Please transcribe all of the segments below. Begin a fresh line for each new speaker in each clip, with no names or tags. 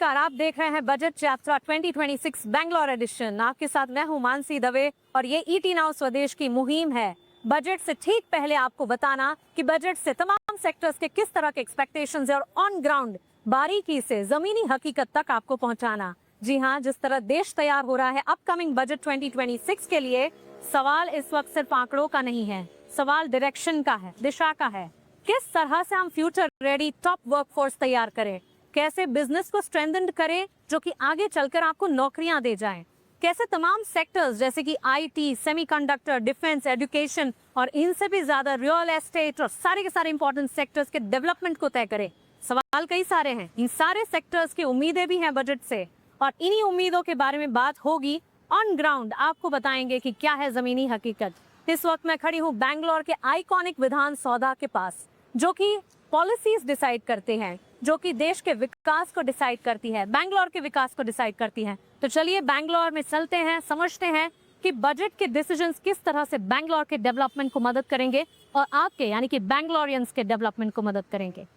नमस्कार, आप देख रहे हैं बजट यात्रा 2026 बैंगलोर एडिशन। आपके साथ मैं हूं मानसी दवे और ये ईटी नाउ स्वदेश की मुहिम है बजट से ठीक पहले आपको बताना कि बजट से तमाम सेक्टर्स के किस तरह के एक्सपेक्टेशंस है और ऑन ग्राउंड बारीकी से जमीनी हकीकत तक आपको पहुंचाना। जी हाँ, जिस तरह देश तैयार हो रहा है अपकमिंग बजट 2026 के लिए, सवाल इस वक्त सिर्फ आंकड़ों का नहीं है, सवाल डायरेक्शन का है, दिशा का है। किस तरह से हम फ्यूचर रेडी टॉप वर्कफोर्स तैयार करें, कैसे बिजनेस को स्ट्रेंथन करें जो कि आगे चलकर आपको नौकरियां दे जाएं, कैसे तमाम सेक्टर्स जैसे कि आईटी, सेमीकंडक्टर, डिफेंस, एजुकेशन और इनसे भी ज्यादा रियल एस्टेट और सारे के सारे इंपॉर्टेंट सेक्टर्स के डेवलपमेंट को तय करें। सवाल कई सारे हैं, इन सारे सेक्टर्स की उम्मीदें भी हैं बजट से और इन्हीं उम्मीदों के बारे में बात होगी ऑन ग्राउंड। आपको बताएंगे कि क्या है जमीनी हकीकत। इस वक्त मैं खड़ी हूँ बैंगलोर के आइकॉनिक विधान सौधा के पास, जो कि पॉलिसीज डिसाइड करते हैं, जो कि देश के विकास को डिसाइड करती है, बैंगलोर के विकास को डिसाइड करती है। तो चलिए बैंगलोर में चलते हैं, समझते हैं कि बजट के डिसीजंस किस तरह से बैंगलोर के डेवलपमेंट को मदद करेंगे और आपके यानी कि बैंगलोरियंस के डेवलपमेंट को मदद करेंगे।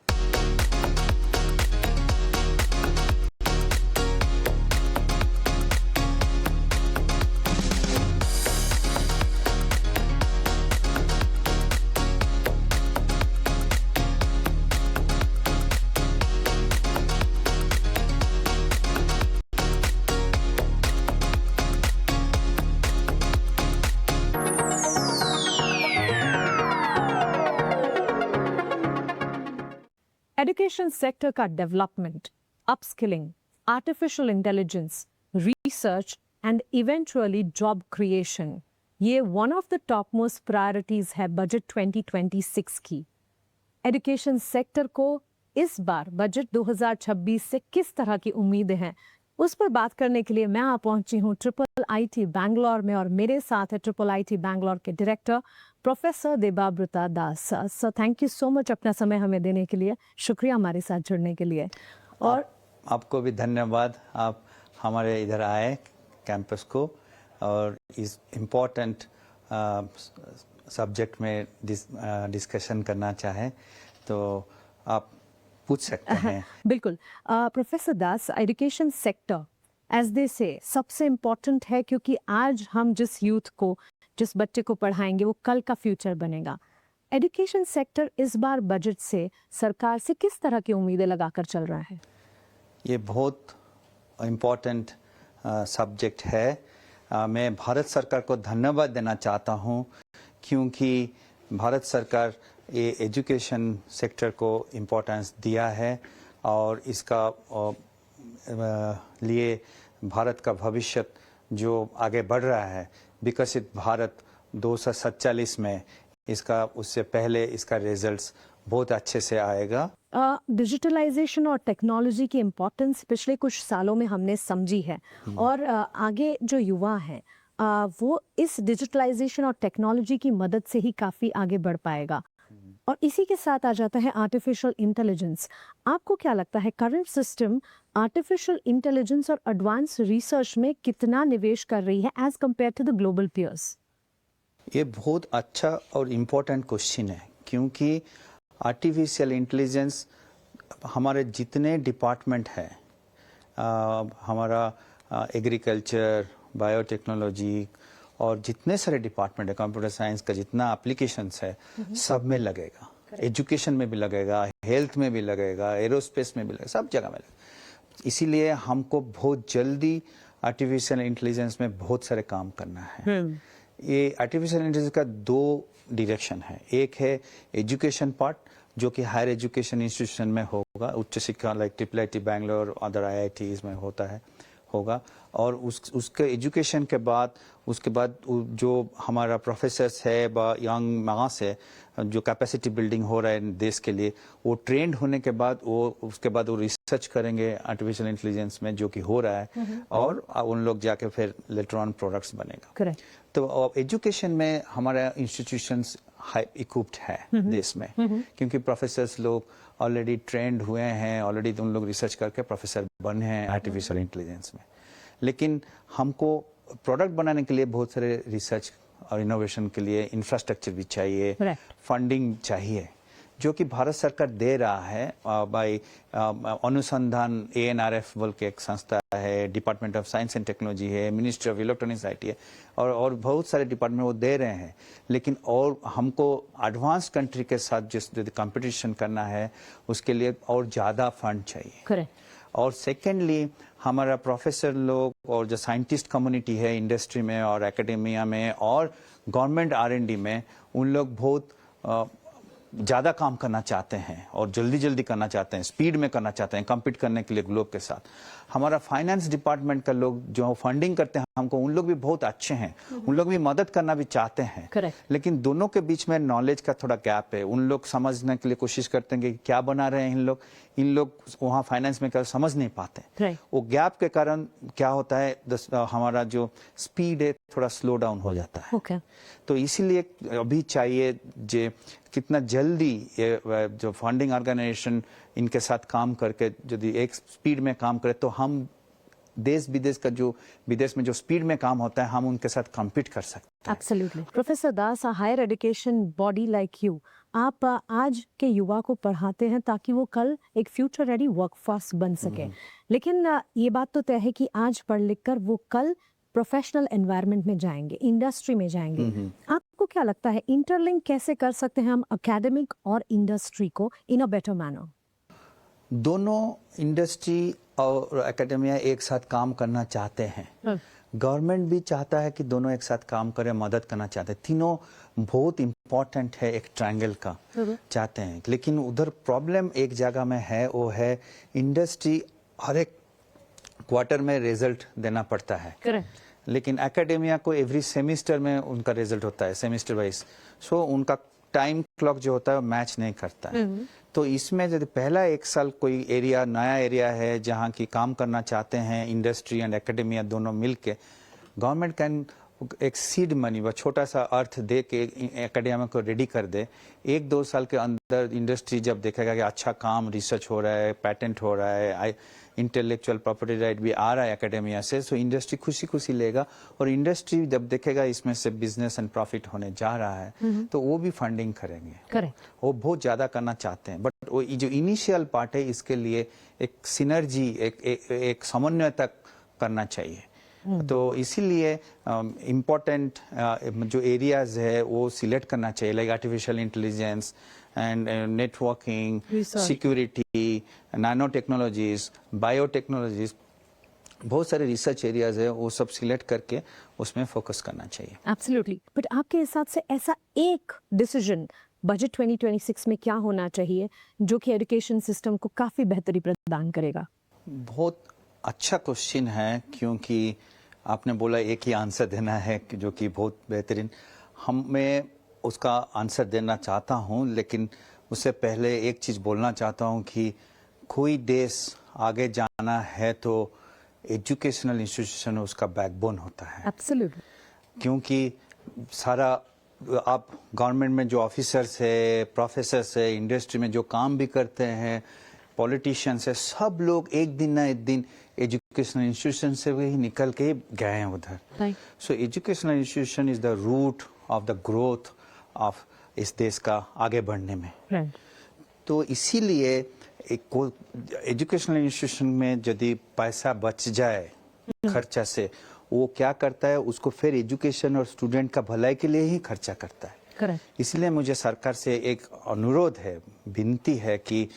एजुकेशन सेक्टर का development, upskilling, artificial intelligence, research and eventually job creation, ये one of the top most priorities है बजट 2026 की। एजुकेशन सेक्टर को इस बार बजट 2026 से किस तरह की उम्मीदें हैं, उस पर बात करने के लिए मैं आ पहुंची हूँ ट्रिपल आईटी बैंगलोर में और मेरे साथ है ट्रिपल आईटी बैंगलोर के director professor Debabrata Das. Sir, thank you so much अपना समय हमें देने के लिए, शुक्रिया हमारे साथ जुड़ने के लिए। और
आपको भी धन्यवाद, आप हमारे इधर आए कैंपस को और इस इम्पोर्टेंट सब्जेक्ट में डिस्कशन करना चाहें तो आप पूछ सकते हैं।
बिल्कुल professor Das, education sector as they say सबसे इम्पोर्टेंट है क्योंकि आज हम जिस यूथ को, जिस बच्चे को पढ़ाएंगे वो कल का फ्यूचर बनेगा। एजुकेशन सेक्टर इस बार बजट से सरकार से किस तरह की उम्मीदें लगाकर चल रहा है?
ये बहुत इम्पोर्टेंट सब्जेक्ट है। मैं भारत सरकार को धन्यवाद देना चाहता हूँ क्योंकि भारत सरकार ये एजुकेशन सेक्टर को इम्पोर्टेंस दिया है और इसका लिए भारत का भविष्य जो आगे बढ़ रहा है, विकसित भारत 2047 में, इसका उससे पहले इसका रिजल्ट्स बहुत अच्छे से आएगा।
डिजिटलाइजेशन और टेक्नोलॉजी की इम्पोर्टेंस पिछले कुछ सालों में हमने समझी है और आगे जो युवा हैं वो इस डिजिटलाइजेशन और टेक्नोलॉजी की मदद से ही काफ़ी आगे बढ़ पाएगा। और इसी के साथ आ जाता है आर्टिफिशियल इंटेलिजेंस। आपको क्या लगता है करंट सिस्टम आर्टिफिशियल इंटेलिजेंस और एडवांस रिसर्च में कितना निवेश कर रही है as compare to the global peers?
ये बहुत अच्छा और इम्पोर्टेंट क्वेश्चन है क्योंकि आर्टिफिशियल इंटेलिजेंस हमारे जितने डिपार्टमेंट है, हमारा एग्रीकल्चर, बायोटेक्नोलॉजी और जितने सारे डिपार्टमेंट है, कंप्यूटर साइंस का जितना एप्लीकेशंस है, सब में लगेगा। एजुकेशन में भी लगेगा, हेल्थ में भी लगेगा, एरोस्पेस में भी लगेगा, सब जगह में लगेगा। इसीलिए हमको बहुत जल्दी आर्टिफिशियल इंटेलिजेंस में बहुत सारे काम करना है। ये आर्टिफिशियल इंटेलिजेंस का दो डायरेक्शन है। एक है एजुकेशन पार्ट जो कि हायर एजुकेशन इंस्टीट्यूशन में होगा, उच्च शिक्षा like triple IT Bangalore, other IITs में होगा और उसके एजुकेशन के बाद उसके बाद जो हमारा प्रोफेसर्स है यंग मास है, जो कैपेसिटी बिल्डिंग हो रहा है देश के लिए, वो ट्रेंड होने के बाद उसके बाद वो रिसर्च करेंगे आर्टिफिशियल इंटेलिजेंस में जो कि हो रहा है और उन लोग जाके फिर लेटर ऑन प्रोडक्ट्स बनेगा।
करेक्ट।
तो एजुकेशन में हमारा इंस्टीट्यूशंस हाई इक्विप्ड है देश में क्योंकि प्रोफेसर्स लोग ऑलरेडी ट्रेंड हुए हैं, ऑलरेडी उन लोग रिसर्च करके प्रोफेसर बने हैं आर्टिफिशियल इंटेलिजेंस में। लेकिन हमको प्रोडक्ट बनाने के लिए बहुत सारे रिसर्च और इनोवेशन के लिए इंफ्रास्ट्रक्चर भी चाहिए, फंडिंग चाहिए। जो कि भारत सरकार दे रहा है बाय अनुसंधान ANRF बोल के एक संस्था है, department of science and technology है, मिनिस्ट्री ऑफ इलेक्ट्रॉनिक्स आईटी है, और बहुत सारे डिपार्टमेंट वो दे रहे हैं। लेकिन और हमको एडवांस कंट्री के साथ जिस कंपटीशन करना है उसके लिए और ज़्यादा फंड चाहिए।
करेक्ट।
और सेकेंडली हमारा प्रोफेसर लोग और जो साइंटिस्ट कम्युनिटी है इंडस्ट्री में और एकेडेमिया में और गवर्नमेंट R&D में, उन लोग बहुत ज़्यादा काम करना चाहते हैं और जल्दी जल्दी करना चाहते हैं, स्पीड में करना चाहते हैं, कम्पीट करने के लिए ग्लोब के साथ। हमारा फाइनेंस डिपार्टमेंट का लोग जो फंडिंग करते हैं हमको, उन लोग भी बहुत अच्छे हैं, उन लोग भी मदद करना भी चाहते हैं।
Correct.
लेकिन दोनों के बीच में नॉलेज का थोड़ा गैप है। उन लोग समझने के लिए कोशिश करते हैं कि क्या बना रहे हैं इन लोग वहाँ फाइनेंस में कर समझ नहीं पाते।
Right.
वो गैप के कारण क्या होता है, हमारा जो स्पीड है थोड़ा स्लो डाउन हो जाता है।
Okay.
तो इसीलिए अभी चाहिए जे कितना जल्दी ये जो फंडिंग ऑर्गेनाइजेशन इनके साथ काम करके यदि एक स्पीड में काम करे तो हम देश विदेश में जो स्पीड में काम होता है हम उनके साथ कम्पीट कर सकते हैं।
Absolutely. Professor Das, a higher education body like you, आप आज के युवा को पढ़ाते हैं ताकि वो कल एक फ्यूचर रेडी वर्कफोर्स बन सके। लेकिन ये बात तो तय है कि आज पढ़ लिख कर वो कल प्रोफेशनल एनवायरनमेंट में जाएंगे, इंडस्ट्री में जाएंगे। आपको क्या लगता है इंटरलिंक कैसे कर सकते हैं हम एकेडमिक और इंडस्ट्री को इन अ बेटर मैनर?
दोनों इंडस्ट्री और एकेडेमिया एक साथ काम करना चाहते हैं। गवर्नमेंट भी चाहता है कि दोनों एक साथ काम करें, मदद करना चाहते हैं। तीनों बहुत इम्पोर्टेंट है एक ट्रायंगल का चाहते हैं। लेकिन उधर प्रॉब्लम एक जगह में है, वो है इंडस्ट्री हर एक क्वार्टर में रिजल्ट देना पड़ता है।
करेक्ट।
लेकिन एकेडेमिया को एवरी सेमिस्टर में उनका रिजल्ट होता है, सेमिस्टर वाइज। सो उनका टाइम क्लॉक जो होता है मैच नहीं करता है। तो इसमें यदि पहला एक साल कोई एरिया, नया एरिया है जहाँ की काम करना चाहते हैं इंडस्ट्री एंड एकेडेमिया दोनों मिलके, गवर्नमेंट कैन एक सीड मनी व छोटा सा अर्थ दे के एकेडेमिया को रेडी कर दे। 1-2 साल के अंदर इंडस्ट्री जब देखेगा कि अच्छा काम रिसर्च हो रहा है, पेटेंट हो रहा है, इंटेलेक्चुअल प्रॉपर्टी राइट भी आ रहा है एकेडेमिया से, सो इंडस्ट्री खुशी खुशी लेगा। और इंडस्ट्री जब देखेगा इसमें से बिजनेस एंड प्रॉफिट होने जा रहा है तो वो भी फंडिंग करेंगे।
करेक्ट।
वो बहुत ज्यादा करना चाहते हैं, बट वो जो इनिशियल पार्ट है इसके लिए एक सिनर्जी, एक समन्वय तक करना चाहिए। तो इसीलिए इम्पोर्टेंट जो एरियाज है वो सिलेक्ट करना चाहिए, like artificial intelligence and networking, security, nano technologies, biotechnologies, बहुत सारे रिसर्च एरियाज है, वो सब सिलेक्ट करके उसमें फोकस करना चाहिए।
एब्सोल्युटली। बट आपके हिसाब से ऐसा एक डिसीजन बजट 2026 में क्या होना चाहिए जो कि एजुकेशन सिस्टम को काफी बेहतरी प्रदान करेगा?
बहुत अच्छा क्वेश्चन है, क्योंकि आपने बोला एक ही आंसर देना है जो कि बहुत बेहतरीन। मैं उसका आंसर देना चाहता हूं, लेकिन उससे पहले एक चीज़ बोलना चाहता हूं कि कोई देश आगे जाना है तो एजुकेशनल इंस्टीट्यूशन उसका बैकबोन होता है।
एब्सोल्युटली।
क्योंकि सारा आप गवर्नमेंट में जो ऑफिसर्स है, प्रोफेसर्स है, इंडस्ट्री में जो काम भी करते हैं, पॉलिटिशियंस है, सब लोग एक दिन ना एक दिन एजुकेशनल इंस्टीट्यूशन से ही निकल के गए हैं उधर। So educational institution is the root of the growth of इस देश का आगे बढ़ने में। तो इसीलिए एजुकेशनल इंस्टीट्यूशन में यदि पैसा बच जाए खर्चा से, वो क्या करता है उसको फिर एजुकेशन और स्टूडेंट का भलाई के लिए ही खर्चा करता है।
करेक्ट।
इसलिए मुझे सरकार से एक अनुरोध है, विनती है कि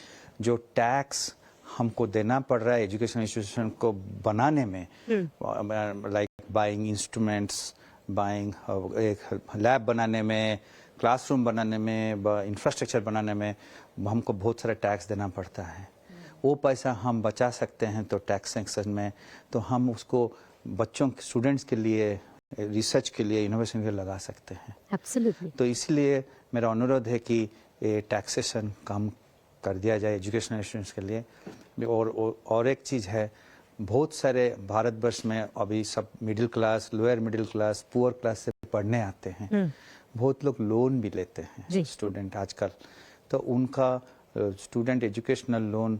जो टैक्स हमको देना पड़ रहा है एजुकेशन इंस्टीट्यूशन को बनाने में, लाइक बाइंग इंस्ट्रूमेंट्स, बाइंग एक लैब बनाने में, क्लासरूम बनाने में, इंफ्रास्ट्रक्चर बनाने में हमको बहुत सारा टैक्स देना पड़ता है। वो पैसा हम बचा सकते हैं तो टैक्स सेक्शन में, तो हम उसको बच्चों, स्टूडेंट्स के लिए, रिसर्च के लिए, इनोवेशन के लिए लगा सकते हैं।
एब्सोल्युटली।
तो इसलिए मेरा अनुरोध है कि ये टैक्सेशन कम कर दिया जाए एजुकेशनल इंस्टीट्यूशंस के लिए। और एक चीज़ है, बहुत सारे भारतवर्ष में अभी सब middle class, lower middle class, poor class से पढ़ने आते हैं। बहुत लोग लोन भी लेते हैं स्टूडेंट आजकल, तो उनका स्टूडेंट एजुकेशनल लोन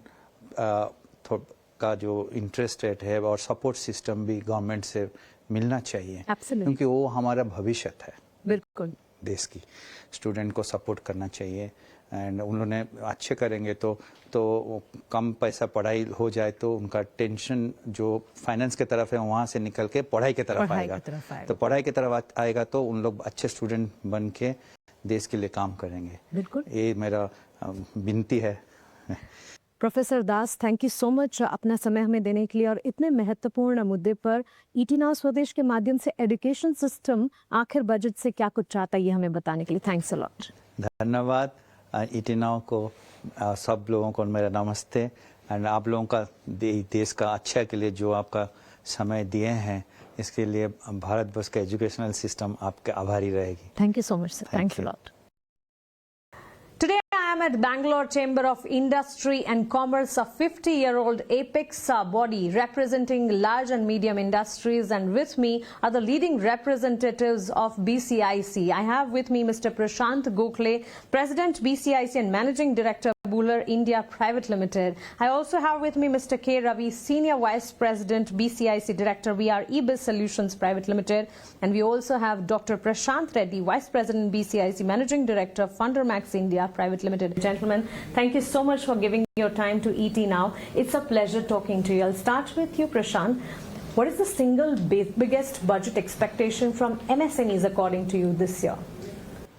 का जो इंटरेस्ट रेट है और सपोर्ट सिस्टम भी गवर्नमेंट से मिलना चाहिए।
Absolutely.
क्योंकि वो हमारा भविष्य है।
बिल्कुल।
देश की। स्टूडेंट को सपोर्ट करना चाहिए एंड उन्होंने अच्छे करेंगे तो कम पैसा पढ़ाई हो जाए तो उनका टेंशन जो फाइनेंस की तरफ है वहाँ से निकल के पढ़ाई की तरफ आएगा। तो पढ़ाई की तरफ आएगा तो उन लोग अच्छे स्टूडेंट बन के देश के लिए काम करेंगे।
बिल्कुल,
ये मेरा विनती है।
Professor Das, thank you so much अपना समय हमें देने के लिए और इतने महत्वपूर्ण मुद्दे पर ईटी नाउ स्वदेश के माध्यम से एजुकेशन सिस्टम आखिर बजट से क्या कुछ चाहता है ये हमें बताने के लिए थैंक्स अ लॉट।
धन्यवाद ईटी नाउ को, सब लोगों को मेरा नमस्ते एंड आप लोगों का देश का अच्छा के लिए जो आपका समय दिए हैं इसके लिए भारत वर्ष का एजुकेशनल सिस्टम आपके आभारी रहेगी।
Thank you so much sir, thanks a lot. Today I am at Bangalore Chamber of Industry and Commerce, a 50-year-old apex body representing large and medium industries, and with me are the leading representatives of BCIC. I have with me Mr. Prashant Gokhale, President BCIC and Managing Director Buller India Private Limited. I also have with me Mr. K. Ravi, Senior Vice President BCIC Director VR eBiz Solutions Private Limited, and we also have Dr. Prashant Reddy, Vice President BCIC Managing Director Fundermax India Private Limited. Gentlemen, thank you so much for giving your time to ET Now. It's a pleasure talking to you. I'll start with you, Prashant. What is the single biggest budget expectation from MSMEs according to you this year?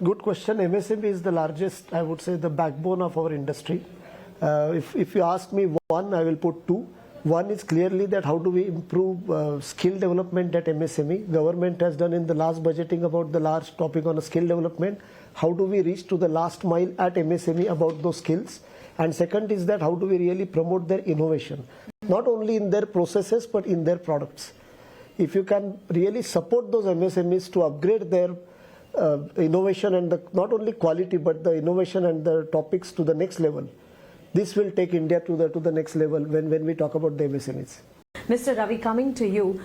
Good question. MSME is the largest, I would say, the backbone of our industry. If you ask me one, I will put two. One is clearly that how do we improve skill development at MSME. Government has done in the last budgeting about the large topic on skill development. How do we reach to the last mile at MSME about those skills? And second is that how do we really promote their innovation, not only in their processes but in their products. If you can really support those MSMEs to upgrade their innovation and not only quality but the innovation and the topics to the next level, this will take India to the next level when we talk about the MSMEs.
Mr. Ravi, coming to you,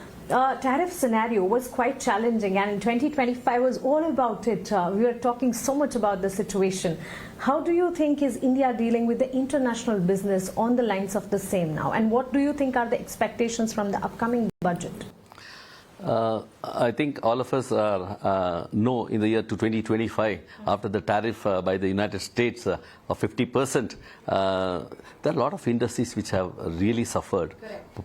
tariff scenario was quite challenging, and in 2025 was all about it. We were talking so much about the situation. How do you think is India dealing with the international business on the lines of the same now, and what do you think are the expectations from the upcoming budget?
I think all of us know in the year 2025, after the tariff by the United States of 50%, there are a lot of industries which have really suffered.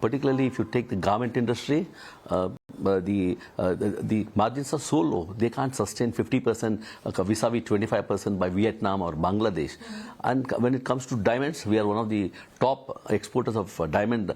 Particularly if you take the garment industry, the margins are so low, they can't sustain 50% vis-a-vis 25% by Vietnam or Bangladesh. And when it comes to diamonds, we are one of the top exporters of diamond,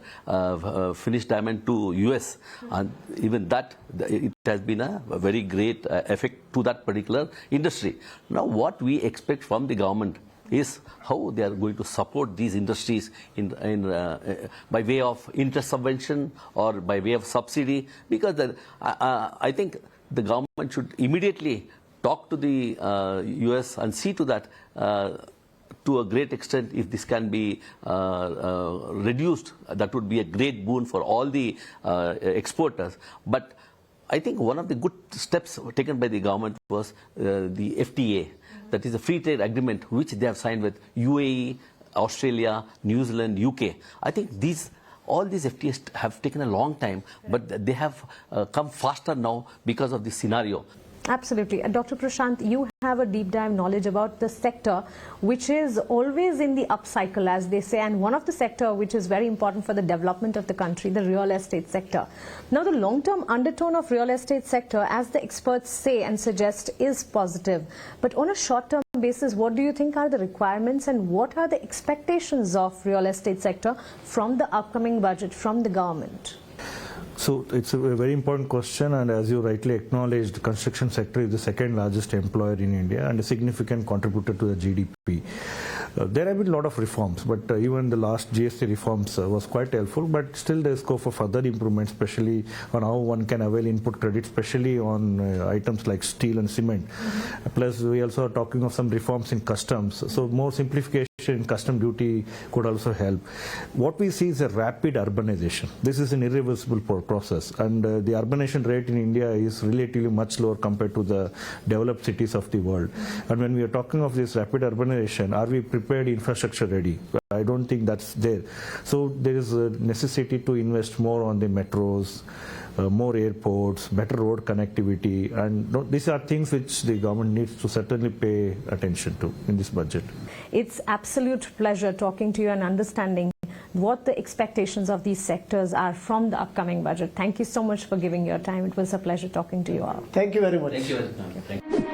finished diamond to US, and even that, it has been a very great effect to that particular industry. Now what we expect from the government is how they are going to support these industries by way of interest subvention or by way of subsidy, because I think the government should immediately talk to the US and see to that to a great extent, if this can be reduced, that would be a great boon for all the exporters. But I think one of the good steps taken by the government was the FTA, that is a free trade agreement which they have signed with UAE, Australia, New Zealand, UK. I think all these FTAs have taken a long time, but they have come faster now because of this scenario.
Absolutely. Dr. Prashant, you have a deep dive knowledge about the sector which is always in the upcycle, as they say, and one of the sector which is very important for the development of the country, the real estate sector. Now the long-term undertone of real estate sector, as the experts say and suggest, is positive. But on a short-term basis, what do you think are the requirements and what are the expectations of real estate sector from the upcoming budget from the government?
So it's a very important question, and as you rightly acknowledged, the construction sector is the second largest employer in India and a significant contributor to the GDP. There have been a lot of reforms, but even the last GST reforms was quite helpful, but still there is scope for further improvement, especially on how one can avail input credit, especially on items like steel and cement. Plus we also are talking of some reforms in customs, so more simplification in custom duty could also help. What we see is a rapid urbanization. This is an irreversible process, and the urbanization rate in India is relatively much lower compared to the developed cities of the world. And when we are talking of this rapid urbanization, are we prepared, infrastructure ready? I don't think that's there. So there is a necessity to invest more on the metros, more airports, better road connectivity, and these are things which the government needs to certainly pay attention to in this budget.
It's absolute pleasure talking to you and understanding what the expectations of these sectors are from the upcoming budget. Thank you so much for giving your time. It was a pleasure talking to you all.
Thank you very much.
Thank you. Thank you.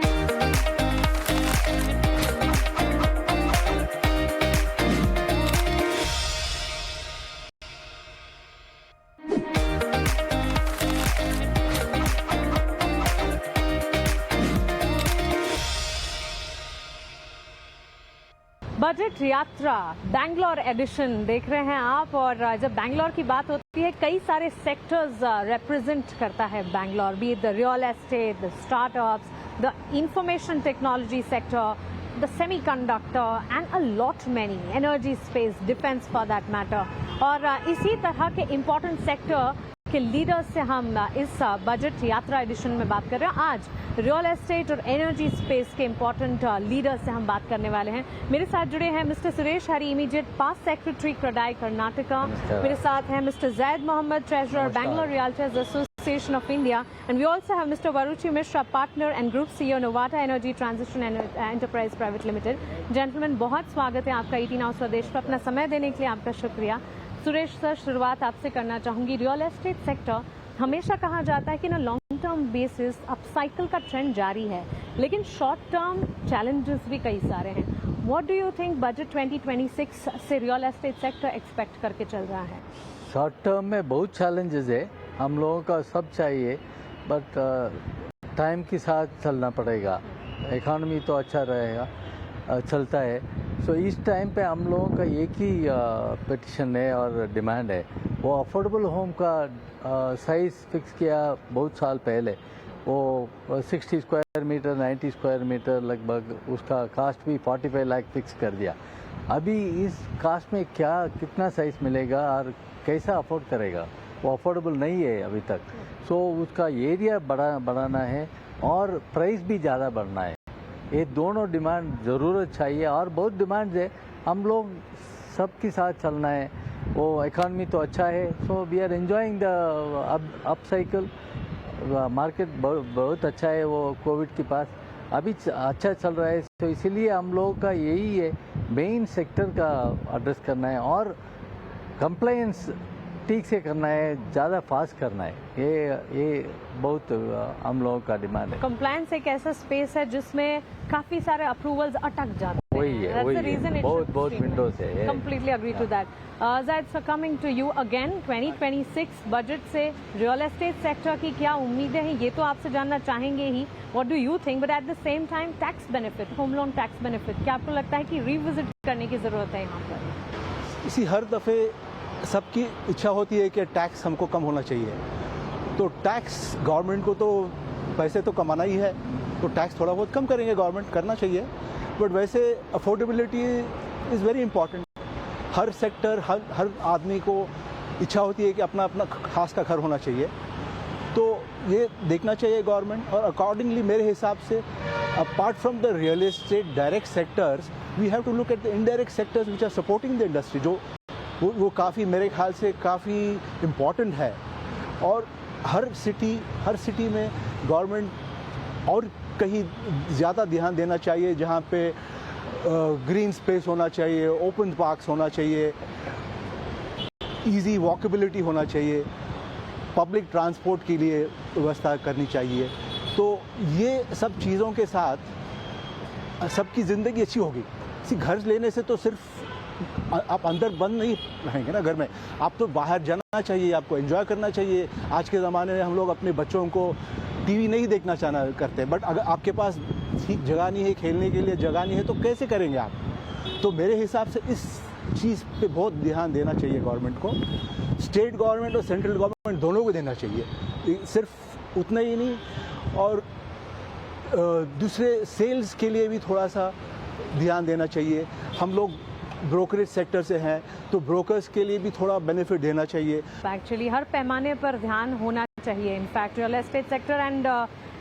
Budget यात्रा Bangalore addition देख रहे हैं आप। और जब बैंगलोर की बात होती है, कई सारे सेक्टर्स रिप्रेजेंट करता है Bangalore, be the real estate, the startups, the information technology sector, the semiconductor and a lot many, energy space, defence for that matter. और इसी तरह के इम्पोर्टेंट सेक्टर के लीडर्स से हम इस बजट यात्रा एडिशन में बात कर रहे हैं। आज रियल एस्टेट और एनर्जी स्पेस के इम्पोर्टेंट लीडर्स से हम बात करने वाले हैं। मेरे साथ जुड़े हैं mister Suresh Hari, immediate past secretary CREDAI Karnataka. मेरे साथ हैं mister Zaid Mohammed, treasurer Bangalore realtors association of India, and we also have mister Varuchi Mishra, partner and group CEO Novata energy transition enterprise private limited. Gentleman, बहुत स्वागत है आपका ईटी नाउ स्वदेश पर। अपना समय देने के लिए आपका शुक्रिया। सुरेश सर, शुरुआत आपसे करना चाहूंगी। रियल एस्टेट सेक्टर, हमेशा कहा जाता है कि ना long term basis up cycle का ट्रेंड जारी है, लेकिन शॉर्ट टर्म चैलेंजेस भी कई सारे हैं। What do you think budget 2026 से रियल एस्टेट सेक्टर एक्सपेक्ट करके चल रहा है?
शॉर्ट टर्म में बहुत चैलेंजेस है, हम लोगों का सब चाहिए, बट टाइम के साथ चलना पड़ेगा। इकॉनमी तो अच्छा रहेगा, चलता है। सो इस टाइम पे हम लोगों का एक ही पिटिशन है और डिमांड है, वो अफोर्डेबल होम का साइज़ फिक्स किया बहुत साल पहले। वो 60 स्क्वायर मीटर, 90 स्क्वायर मीटर लगभग, उसका कास्ट भी 45 लाख फिक्स कर दिया। अभी इस कास्ट में कितना साइज़ मिलेगा और कैसा अफोर्ड करेगा, वो अफोर्डेबल नहीं है अभी तक। सो उसका एरिया बढ़ाना है और प्राइस भी ज़्यादा बढ़ना है। ये दोनों डिमांड ज़रूरत चाहिए और बहुत डिमांड्स है, हम लोग सबके साथ चलना है। वो इकॉनमी तो अच्छा है, so we are enjoying the up cycle. Market बहुत अच्छा है, वो कोविड के पास अभी अच्छा चल रहा है। तो इसीलिए हम लोगों का यही है, मेन सेक्टर का एड्रेस करना है और कंप्लायंस ठीक से करना है, ज़्यादा फास्ट करना है। ये बहुत हम लोगों का डिमांड है।
कंप्लायंस एक ऐसा स्पेस है जिसमें काफी सारे अप्रूवल्स अटक जाते हैं।
वही है, बहुत विंडोज है।
Completely agree to that. Zaid sir, coming to you again, 2026 budget से रियल एस्टेट सेक्टर की क्या उम्मीदें हैं, ये तो आपसे जानना चाहेंगे ही। What do you think, but at the same time tax benefit, home loan tax benefit, क्या आपको लगता है कि रिविजिट करने की जरूरत है यहाँ पर?
इसी हर दफ़े सबकी इच्छा होती है कि टैक्स हमको कम होना चाहिए, तो टैक्स गवर्नमेंट को तो पैसे तो कमाना ही है, तो टैक्स थोड़ा बहुत कम करेंगे, गवर्नमेंट करना चाहिए। बट वैसे अफोर्डेबिलिटी इज़ वेरी इंपॉर्टेंट। हर सेक्टर, हर आदमी को इच्छा होती है कि अपना अपना खास का घर होना चाहिए, तो ये देखना चाहिए गवर्नमेंट। और अकॉर्डिंगली मेरे हिसाब से apart from the real estate direct sectors, we have to look at the indirect sectors which are supporting the industry, जो वो काफ़ी, मेरे ख्याल से काफ़ी इम्पॉर्टेंट है। और हर सिटी में गवर्नमेंट और कहीं ज़्यादा ध्यान देना चाहिए, जहाँ पे ग्रीन स्पेस होना चाहिए, ओपन पार्क्स होना चाहिए, इजी वॉकेबिलिटी होना चाहिए, पब्लिक ट्रांसपोर्ट के लिए व्यवस्था करनी चाहिए। तो ये सब चीज़ों के साथ सबकी ज़िंदगी अच्छी होगी। घर लेने से तो सिर्फ आप अंदर बंद नहीं रहेंगे ना घर में, आप तो बाहर जाना चाहिए, आपको एंजॉय करना चाहिए। आज के ज़माने में हम लोग अपने बच्चों को टीवी नहीं देखना चाहना करते, बट अगर आपके पास ठीक जगह नहीं है, खेलने के लिए जगह नहीं है, तो कैसे करेंगे आप? तो मेरे हिसाब से इस चीज़ पे बहुत ध्यान देना चाहिए गवर्नमेंट को। स्टेट गवर्नमेंट और सेंट्रल गवर्नमेंट दोनों को देना चाहिए, सिर्फ उतना ही नहीं। और दूसरे सेल्स के लिए भी थोड़ा सा ध्यान देना चाहिए। हम लोग ब्रोकरेज सेक्टर से हैं, तो ब्रोकर्स के लिए भी थोड़ा बेनिफिट देना चाहिए।
एक्चुअली हर पैमाने पर ध्यान होना चाहिए। In fact real estate sector and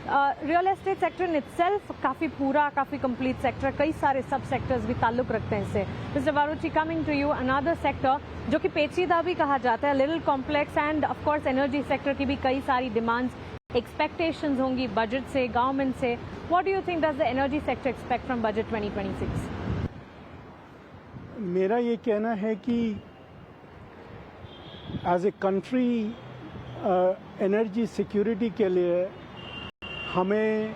real estate sector in itself काफ़ी पूरा, काफ़ी कंप्लीट सेक्टर, कई सारे सब सेक्टर्स भी ताल्लुक रखते हैं इससे. Mister Baruchi, coming to you, another sector जो कि पेचीदा भी कहा जाता है, little complex, and of course energy sector की भी कई सारी डिमांड्स, एक्सपेक्टेशंस होंगी बजट से, गवर्नमेंट से. What do you think does the energy sector expect from budget 2026?
मेरा ये कहना है कि as a country energy security के लिए हमें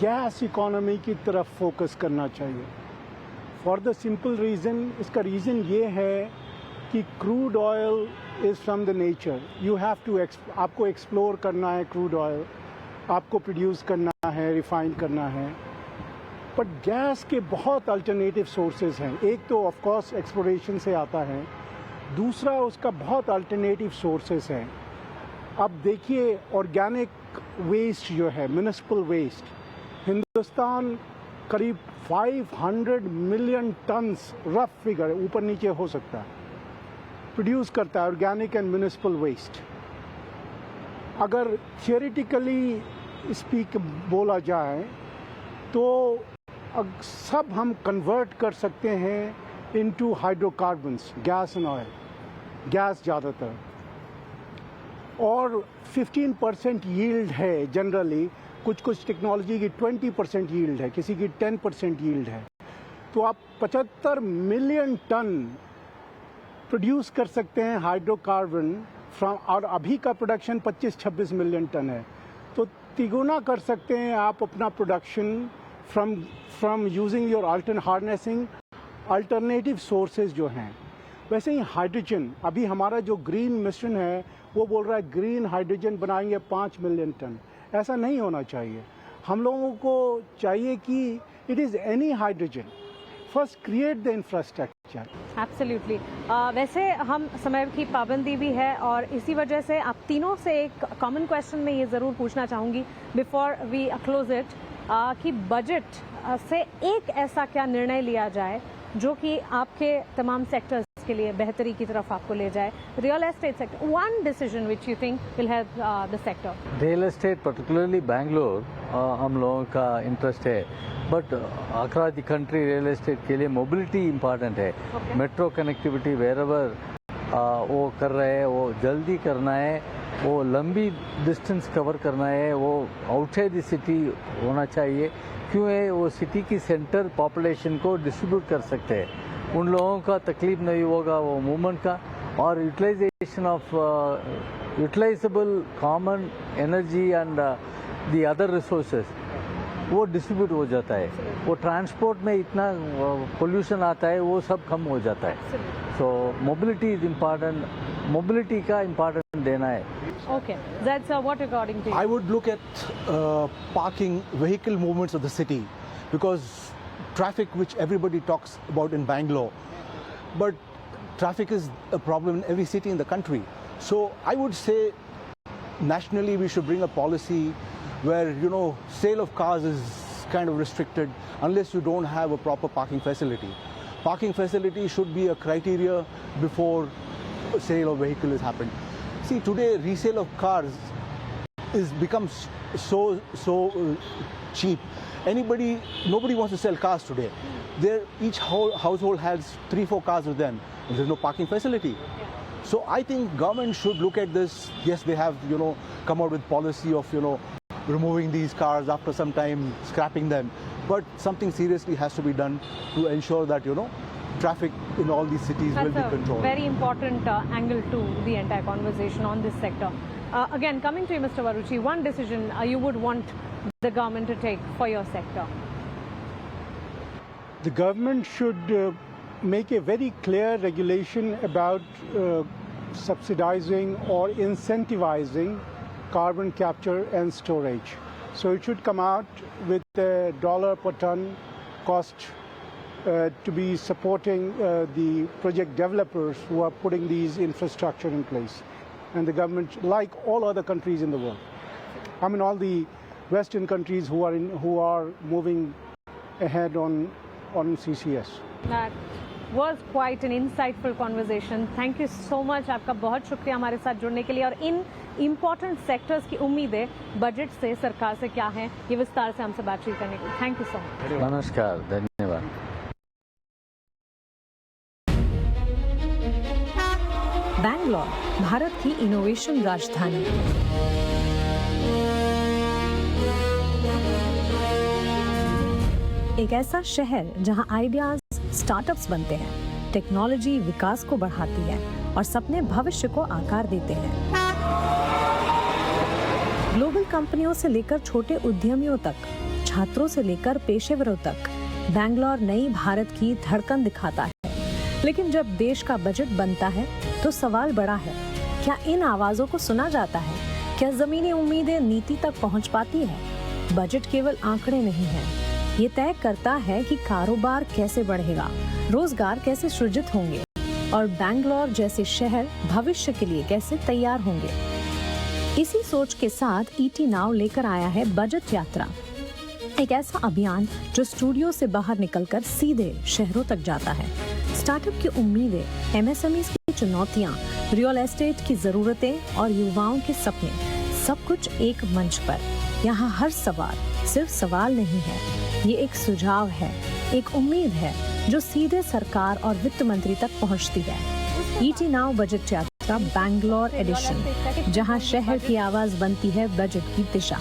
गैस इकोनॉमी की तरफ फोकस करना चाहिए. फॉर द सिंपल रीज़न, इसका रीज़न ये है कि crude oil is from the nature. You have to आपको एक्सप्लोर करना है क्रूड ऑयल, आपको प्रोड्यूस करना है, रिफाइन करना है. बट गैस के बहुत अल्टरनेटिव सोर्सेज हैं. एक तो ऑफ कोर्स एक्सप्लोरेशन से आता है, दूसरा उसका बहुत अल्टरनेटिव सोर्सेज हैं. अब देखिए ऑर्गेनिक वेस्ट जो है, म्युनिसिपल वेस्ट, हिंदुस्तान करीब 500 मिलियन टन्स, रफ फिगर ऊपर नीचे हो सकता है, प्रोड्यूस करता है ऑर्गेनिक एंड म्युनिसिपल वेस्ट. अगर थियोरेटिकली स्पीक बोला जाए तो सब हम कन्वर्ट कर सकते हैं into hydrocarbons, gas and oil, gas ज़्यादातर, और 15% यील्ड है जनरली. कुछ टेक्नोलॉजी की 20% यील्ड है, किसी की 10% यील्ड है. तो आप 75 मिलियन टन प्रोड्यूस कर सकते हैं हाइड्रोकार्बन फ्रॉम, और अभी का प्रोडक्शन 25-26 मिलियन टन है. तो तिगुना कर सकते हैं आप अपना production from using your harnessing alternative sources जो हैं. वैसे ही हाइड्रोजन, अभी हमारा जो ग्रीन मिशन है वो बोल रहा है ग्रीन हाइड्रोजन बनाएंगे 5 मिलियन टन. ऐसा नहीं होना चाहिए. हम लोगों को चाहिए कि it is any hydrogen, first create the infrastructure.
Absolutely. वैसे हम समय की पाबंदी भी है और इसी वजह से आप तीनों से एक कॉमन क्वेश्चन में ये ज़रूर पूछना चाहूँगी बिफोर वी क्लोज इट, कि बजट से एक ऐसा क्या निर्णय लिया जाए जो कि आपके तमाम सेक्टर्स के लिए बेहतरी की तरफ आपको ले जाए. Real estate sector, one decision which you think will help the sector.
Real estate particularly Bangalore हम लोगों का इंटरेस्ट है, but across the country real estate के लिए मोबिलिटी इम्पॉर्टेंट है. मेट्रो कनेक्टिविटी वेरेवर वो कर रहे हैं, वो जल्दी करना है, वो लंबी डिस्टेंस कवर करना है, वो आउटसाइड द सिटी होना चाहिए. क्यों है, वो सिटी की सेंटर पॉपुलेशन को डिस्ट्रीब्यूट कर सकते हैं, उन लोगों का तकलीफ नहीं होगा वो मूवमेंट का. और utilization of utilizable common energy and the other resources वो डिस्ट्रीब्यूट हो जाता है. वो ट्रांसपोर्ट में इतना पोल्यूशन आता है, वो सब कम हो जाता है. सो मोबिलिटी इज इम्पॉर्टेंट, मोबिलिटी का इम्पॉर्टेंट देना है.
Okay, that's what according to you?
I would look at parking vehicle movements of the city, because traffic, which everybody talks about in Bangalore, but traffic is a problem in every city in the country. So I would say nationally we should bring a policy where, sale of cars is kind of restricted unless you don't have a proper parking facility. Parking facility should be a criteria before sale of vehicle has happened. See, today resale of cars becomes so cheap. Nobody wants to sell cars today. Each household has 3-4 cars with them, and there's no parking facility. So I think government should look at this. Yes, they have come out with policy of removing these cars after some time, scrapping them, but something seriously has to be done to ensure that traffic in all these cities will be
That's a
controlled.
very important angle to the entire conversation on this sector. Again, coming to you, Mr. Baruchi, one decision you would want the government to take for your sector.
The government should make a very clear regulation about subsidizing or incentivizing carbon capture and storage. So it should come out with $1 per ton cost to be supporting the project developers who are putting these infrastructure in place. And the government, like all other countries in the world, I mean all the Western countries who are moving ahead on CCS.
was quite an insightful conversation. Thank you so much. आपका बहुत शुक्रिया हमारे साथ जुड़ने के लिए और इन important sectors की उम्मीदें बजट से सरकार से क्या हैं ये विस्तार से हमसे बातचीत करने के लिए थैंक यू सो मच।
नमस्कार, धन्यवाद।
बैंगलोर भारत की इनोवेशन राजधानी। एक ऐसा शहर जहां आइडियाज स्टार्टअप्स बनते हैं, टेक्नोलॉजी विकास को बढ़ाती है और सपने भविष्य को आकार देते हैं। ग्लोबल कंपनियों से लेकर छोटे उद्यमियों तक, छात्रों से लेकर पेशेवरों तक, बैंगलोर नई भारत की धड़कन दिखाता है। लेकिन जब देश का बजट बनता है तो सवाल बड़ा है, क्या इन आवाजों को सुना जाता है? क्या जमीनी उम्मीदें नीति तक पहुंच पाती है? बजट केवल आंकड़े नहीं है, ये तय करता है कि कारोबार कैसे बढ़ेगा, रोजगार कैसे सृजित होंगे और बैंगलोर जैसे शहर भविष्य के लिए कैसे तैयार होंगे। इसी सोच के साथ ईटी नाउ लेकर आया है बजट यात्रा, एक ऐसा अभियान जो स्टूडियो से बाहर निकलकर सीधे शहरों तक जाता है। स्टार्टअप की उम्मीदें, एमएसएमई की चुनौतियां, रियल एस्टेट की जरूरतें और युवाओं के सपने, सब कुछ एक मंच पर। यहाँ हर सवाल सिर्फ सवाल नहीं है, ये एक सुझाव है, एक उम्मीद है जो सीधे सरकार और वित्त मंत्री तक पहुँचती है। ईटी नाउ बजट यात्रा बैंगलोर एडिशन, जहाँ शहर की आवाज बनती है बजट की दिशा।